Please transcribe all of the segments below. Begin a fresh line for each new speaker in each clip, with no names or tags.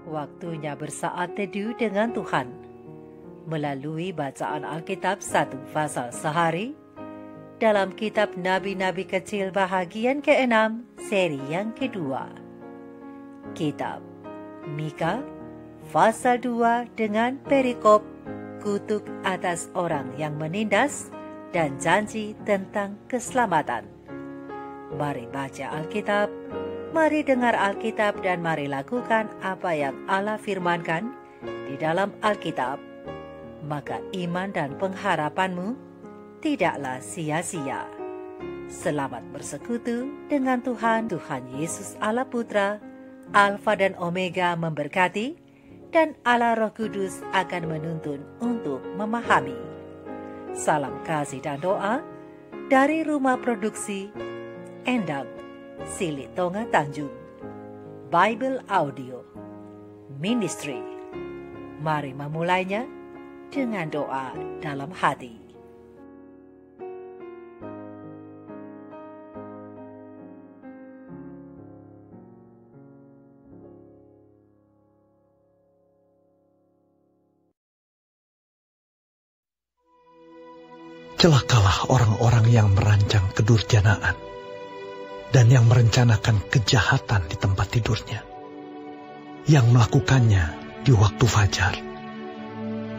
Waktunya bersaat teduh dengan Tuhan melalui bacaan Alkitab 1 pasal sehari dalam kitab Nabi-Nabi Kecil bahagian ke-6 seri yang kedua. Kitab Mika pasal 2 dengan perikop kutuk atas orang yang menindas dan janji tentang keselamatan. Mari baca Alkitab, mari dengar Alkitab, dan mari lakukan apa yang Allah firmankan di dalam Alkitab. Maka iman dan pengharapanmu tidaklah sia-sia. Selamat bersekutu dengan Tuhan Yesus Allah Putra, Alfa dan Omega memberkati, dan Allah Roh Kudus akan menuntun untuk memahami. Salam kasih dan doa dari Rumah Produksi Endang Silitonga Tanjung Bible Audio Ministry. Mari memulainya dengan doa dalam hati.
Celakalah orang-orang yang merancang kedurjanaan dan yang merencanakan kejahatan di tempat tidurnya, yang melakukannya di waktu fajar,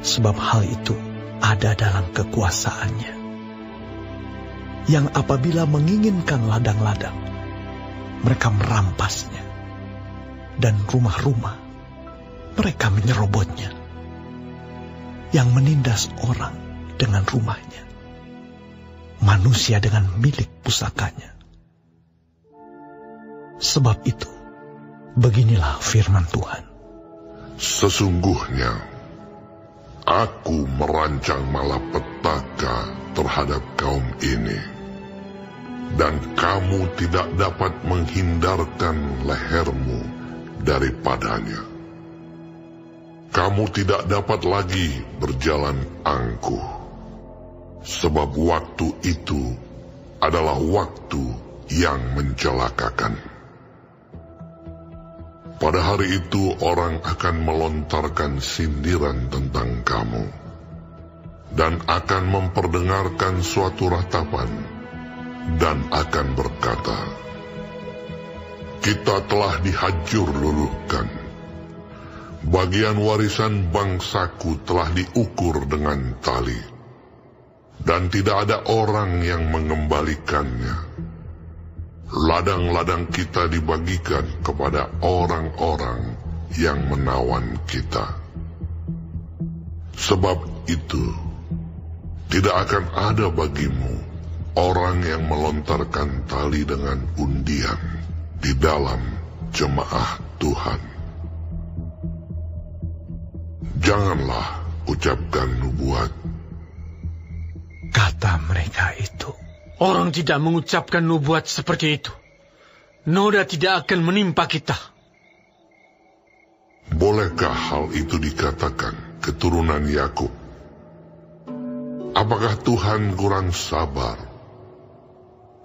sebab hal itu ada dalam kekuasaannya, yang apabila menginginkan ladang-ladang, mereka merampasnya, dan rumah-rumah mereka menyerobotnya, yang menindas orang dengan rumahnya, manusia dengan milik pusakanya. Sebab itu, beginilah firman Tuhan.
Sesungguhnya, aku merancang malapetaka terhadap kaum ini, dan kamu tidak dapat menghindarkan lehermu daripadanya. Kamu tidak dapat lagi berjalan angkuh, sebab waktu itu adalah waktu yang mencelakakan. Pada hari itu orang akan melontarkan sindiran tentang kamu, dan akan memperdengarkan suatu ratapan, dan akan berkata, kita telah dihajur luluhkan. Bagian warisan bangsaku telah diukur dengan tali, dan tidak ada orang yang mengembalikannya. Ladang-ladang kita dibagikan kepada orang-orang yang menawan kita. Sebab itu, tidak akan ada bagimu orang yang melontarkan tali dengan undian di dalam jemaah Tuhan. Janganlah ucapkan nubuat,
kata mereka itu.
Orang tidak mengucapkan nubuat seperti itu. Noda tidak akan menimpa kita.
Bolehkah hal itu dikatakan keturunan Yakub? Apakah Tuhan kurang sabar?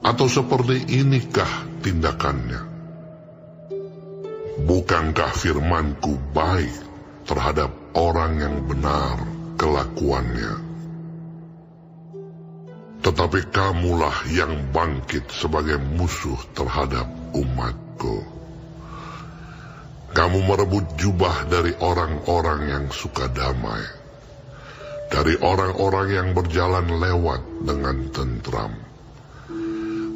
Atau seperti inikah tindakannya? Bukankah firmanku baik terhadap orang yang benar kelakuannya? Tetapi kamulah yang bangkit sebagai musuh terhadap umatku. Kamu merebut jubah dari orang-orang yang suka damai, dari orang-orang yang berjalan lewat dengan tentram,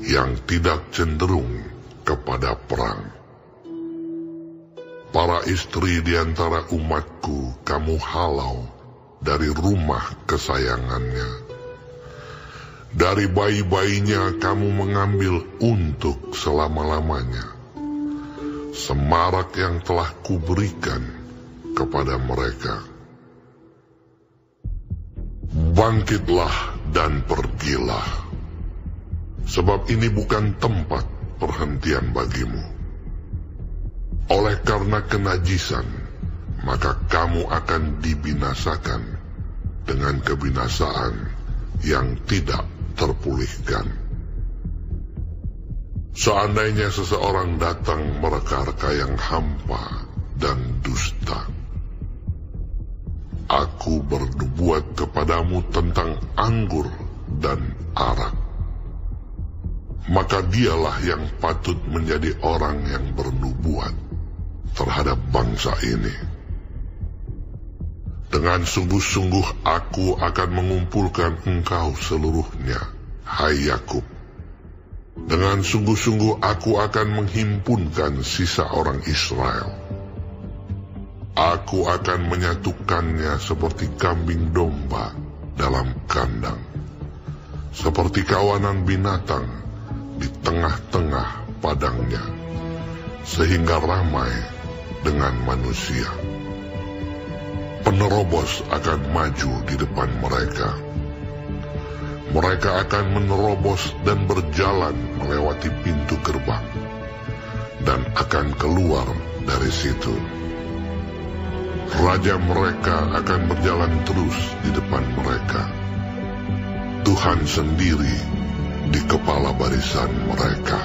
yang tidak cenderung kepada perang. Para istri di antara umatku kamu halau dari rumah kesayangannya. Dari bayi-bayinya kamu mengambil untuk selama-lamanya semarak yang telah kuberikan kepada mereka. Bangkitlah dan pergilah, sebab ini bukan tempat perhentian bagimu. Oleh karena kenajisan, maka kamu akan dibinasakan dengan kebinasaan yang tidak terpulihkan. Seandainya seseorang datang mereka-reka yang hampa dan dusta. Aku bernubuat kepadamu tentang anggur dan arak. Maka dialah yang patut menjadi orang yang bernubuat terhadap bangsa ini. Dengan sungguh-sungguh aku akan mengumpulkan engkau seluruhnya, hai Yakub. Dengan sungguh-sungguh aku akan menghimpunkan sisa orang Israel. Aku akan menyatukannya seperti kambing domba dalam kandang, seperti kawanan binatang di tengah-tengah padangnya, sehingga ramai dengan manusia. Penerobos akan maju di depan mereka. Mereka akan menerobos dan berjalan melewati pintu gerbang, dan akan keluar dari situ. Raja mereka akan berjalan terus di depan mereka. Tuhan sendiri di kepala barisan mereka.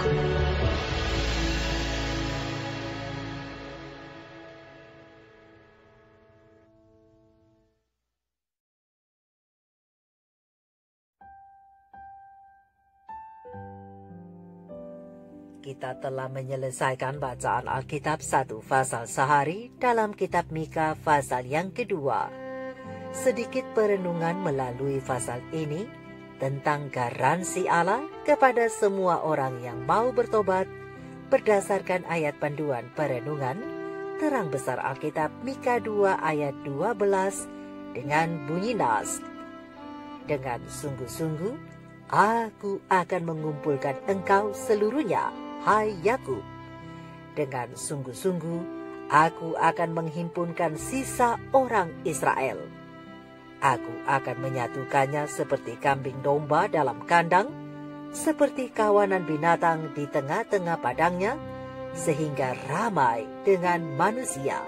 Kita telah menyelesaikan bacaan Alkitab 1 pasal sehari dalam kitab Mika pasal yang kedua. Sedikit perenungan melalui pasal ini tentang garansi Allah kepada semua orang yang mau bertobat berdasarkan ayat panduan perenungan terang besar Alkitab Mika 2 ayat 12 dengan bunyi nas. Dengan sungguh-sungguh aku akan mengumpulkan engkau seluruhnya, hai Yakub. Dengan sungguh-sungguh aku akan menghimpunkan sisa orang Israel. Aku akan menyatukannya seperti kambing domba dalam kandang, seperti kawanan binatang di tengah-tengah padangnya, sehingga ramai dengan manusia.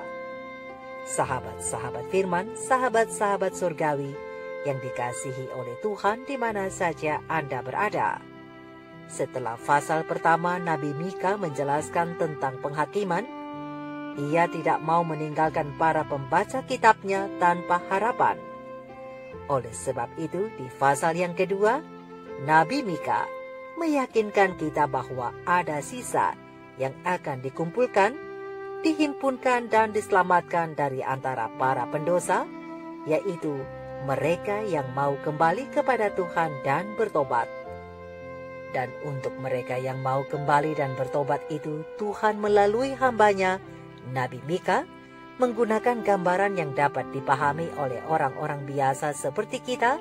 Sahabat-sahabat firman, sahabat-sahabat surgawi yang dikasihi oleh Tuhan di mana saja Anda berada. Setelah pasal pertama Nabi Mika menjelaskan tentang penghakiman, ia tidak mau meninggalkan para pembaca kitabnya tanpa harapan. Oleh sebab itu, di pasal yang kedua, Nabi Mika meyakinkan kita bahwa ada sisa yang akan dikumpulkan, dihimpunkan dan diselamatkan dari antara para pendosa, yaitu mereka yang mau kembali kepada Tuhan dan bertobat. Dan untuk mereka yang mau kembali dan bertobat itu, Tuhan melalui hambanya, Nabi Mika, menggunakan gambaran yang dapat dipahami oleh orang-orang biasa seperti kita,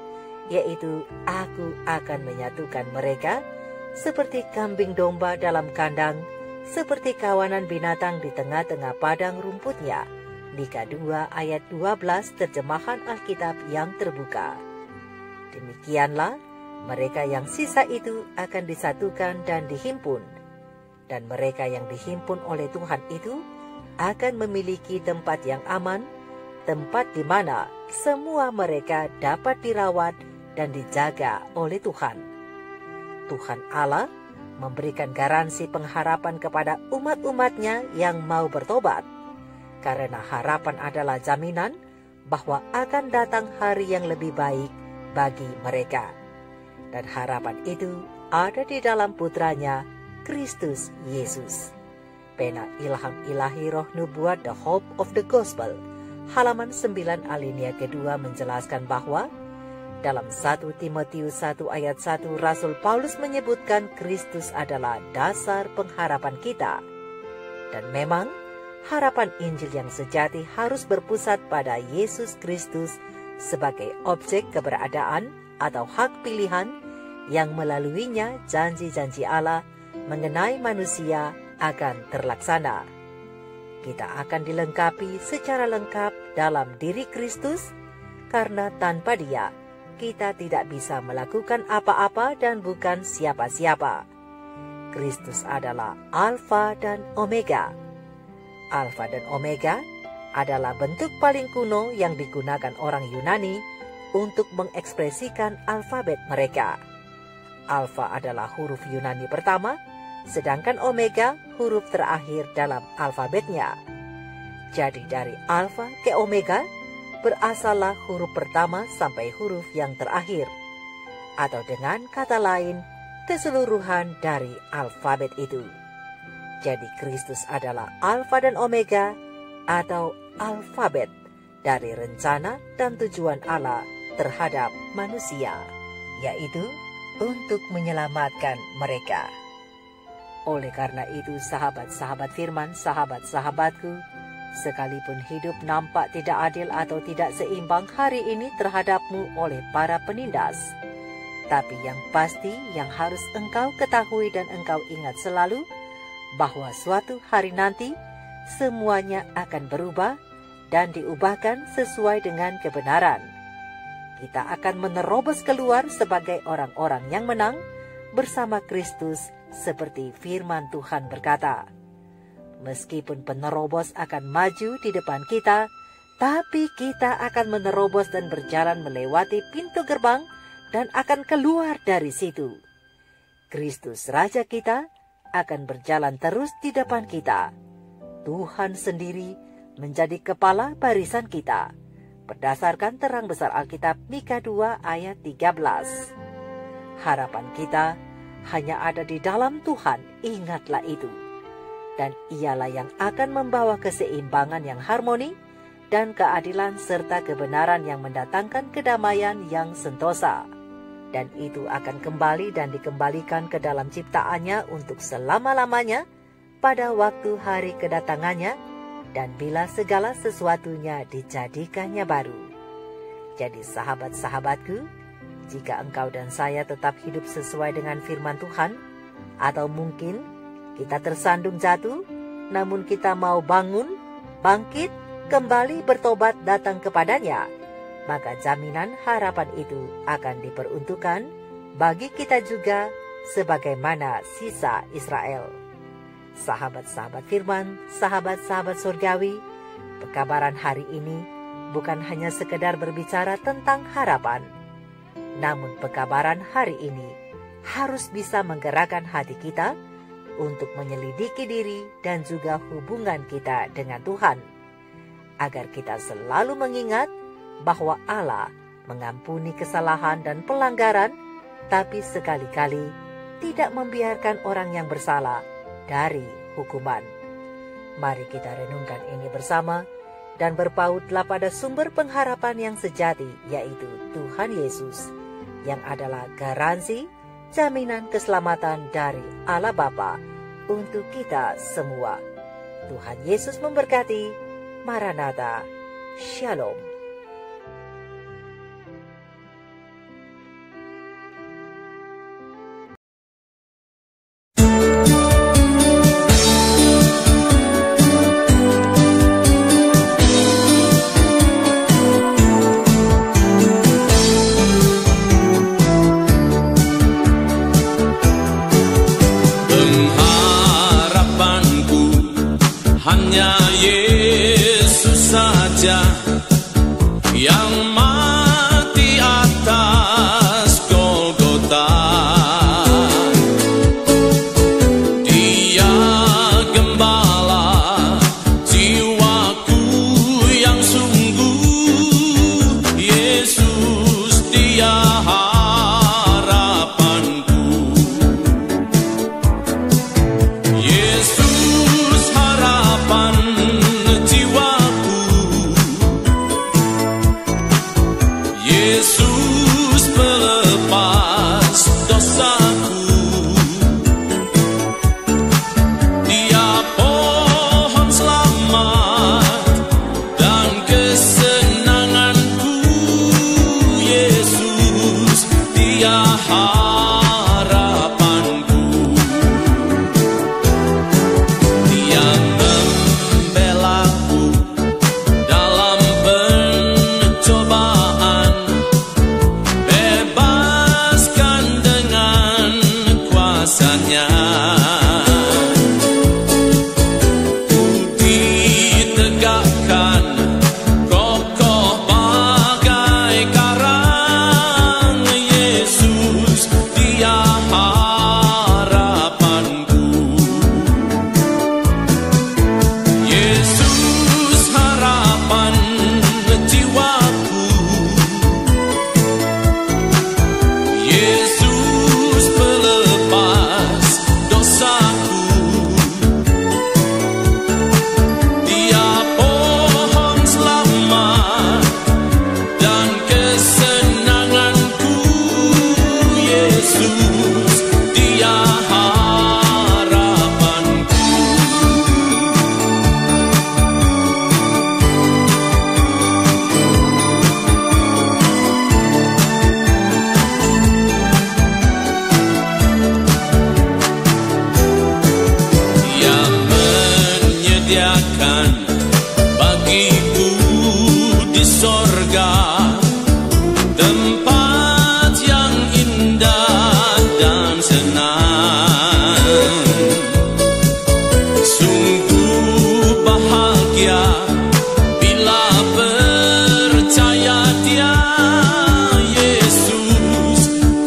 yaitu aku akan menyatukan mereka seperti kambing domba dalam kandang, seperti kawanan binatang di tengah-tengah padang rumputnya. Mika 2 ayat 12 terjemahan Alkitab yang terbuka. Demikianlah, mereka yang sisa itu akan disatukan dan dihimpun. Dan mereka yang dihimpun oleh Tuhan itu akan memiliki tempat yang aman, tempat di mana semua mereka dapat dirawat dan dijaga oleh Tuhan. Tuhan Allah memberikan garansi pengharapan kepada umat-umatnya yang mau bertobat, karena harapan adalah jaminan bahwa akan datang hari yang lebih baik bagi mereka. Dan harapan itu ada di dalam putranya, Kristus Yesus. Pena Ilham Ilahi Roh Nubuat The Hope of the Gospel, halaman 9 alinea kedua menjelaskan bahwa dalam 1 Timotius 1 ayat 1 Rasul Paulus menyebutkan Kristus adalah dasar pengharapan kita. Dan memang harapan Injil yang sejati harus berpusat pada Yesus Kristus sebagai objek keberadaan atau hak pilihan yang melaluinya janji-janji Allah mengenai manusia akan terlaksana. Kita akan dilengkapi secara lengkap dalam diri Kristus, karena tanpa Dia kita tidak bisa melakukan apa-apa dan bukan siapa-siapa. Kristus adalah Alfa dan Omega. Alfa dan Omega adalah bentuk paling kuno yang digunakan orang Yunani untuk mengekspresikan alfabet mereka. Alfa adalah huruf Yunani pertama, sedangkan Omega huruf terakhir dalam alfabetnya. Jadi dari alfa ke omega berasallah huruf pertama sampai huruf yang terakhir. Atau dengan kata lain, keseluruhan dari alfabet itu. Jadi Kristus adalah alfa dan omega atau alfabet dari rencana dan tujuan Allah terhadap manusia, yaitu untuk menyelamatkan mereka. Oleh karena itu, sahabat-sahabat firman, sahabat-sahabatku, sekalipun hidup nampak tidak adil atau tidak seimbang hari ini terhadapmu oleh para penindas, tapi yang pasti yang harus engkau ketahui dan engkau ingat selalu, bahwa suatu hari nanti semuanya akan berubah dan diubahkan sesuai dengan kebenaran. Kita akan menerobos keluar sebagai orang-orang yang menang bersama Kristus, seperti firman Tuhan berkata. Meskipun penerobos akan maju di depan kita, tapi kita akan menerobos dan berjalan melewati pintu gerbang dan akan keluar dari situ. Kristus Raja kita akan berjalan terus di depan kita. Tuhan sendiri menjadi kepala barisan kita, berdasarkan terang besar Alkitab Mika 2 ayat 13. Harapan kita hanya ada di dalam Tuhan, ingatlah itu. Dan ialah yang akan membawa keseimbangan yang harmoni dan keadilan serta kebenaran yang mendatangkan kedamaian yang sentosa. Dan itu akan kembali dan dikembalikan ke dalam ciptaannya untuk selama-lamanya pada waktu hari kedatangannya dan bila segala sesuatunya dijadikannya baru. Jadi sahabat-sahabatku, jika engkau dan saya tetap hidup sesuai dengan firman Tuhan, atau mungkin kita tersandung jatuh, namun kita mau bangun, bangkit, kembali bertobat datang kepadanya, maka jaminan harapan itu akan diperuntukkan bagi kita juga sebagaimana sisa Israel. Sahabat-sahabat firman, sahabat-sahabat surgawi, pekabaran hari ini bukan hanya sekedar berbicara tentang harapan, namun pekabaran hari ini harus bisa menggerakkan hati kita untuk menyelidiki diri dan juga hubungan kita dengan Tuhan, agar kita selalu mengingat bahwa Allah mengampuni kesalahan dan pelanggaran, tapi sekali-kali tidak membiarkan orang yang bersalah dari hukuman. Mari kita renungkan ini bersama dan berpautlah pada sumber pengharapan yang sejati, yaitu Tuhan Yesus, yang adalah garansi jaminan keselamatan dari Allah Bapa untuk kita semua. Tuhan Yesus memberkati. Maranatha. Shalom.
Hanya Yesus saja yang mati atas Golgota. Dia gembala jiwaku yang sungguh. Yesus dia harapanku. Yesus harapan jiwaku. Yesus pelepas dosaku. Dia pohon selamat dan kesenanganku. Yesus dia harapanku. Dia membelaku dalam pencobaan, bebaskan dengan kuasa-Nya. Ku ditegakkan kokoh bagai karang. Yesus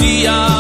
Dia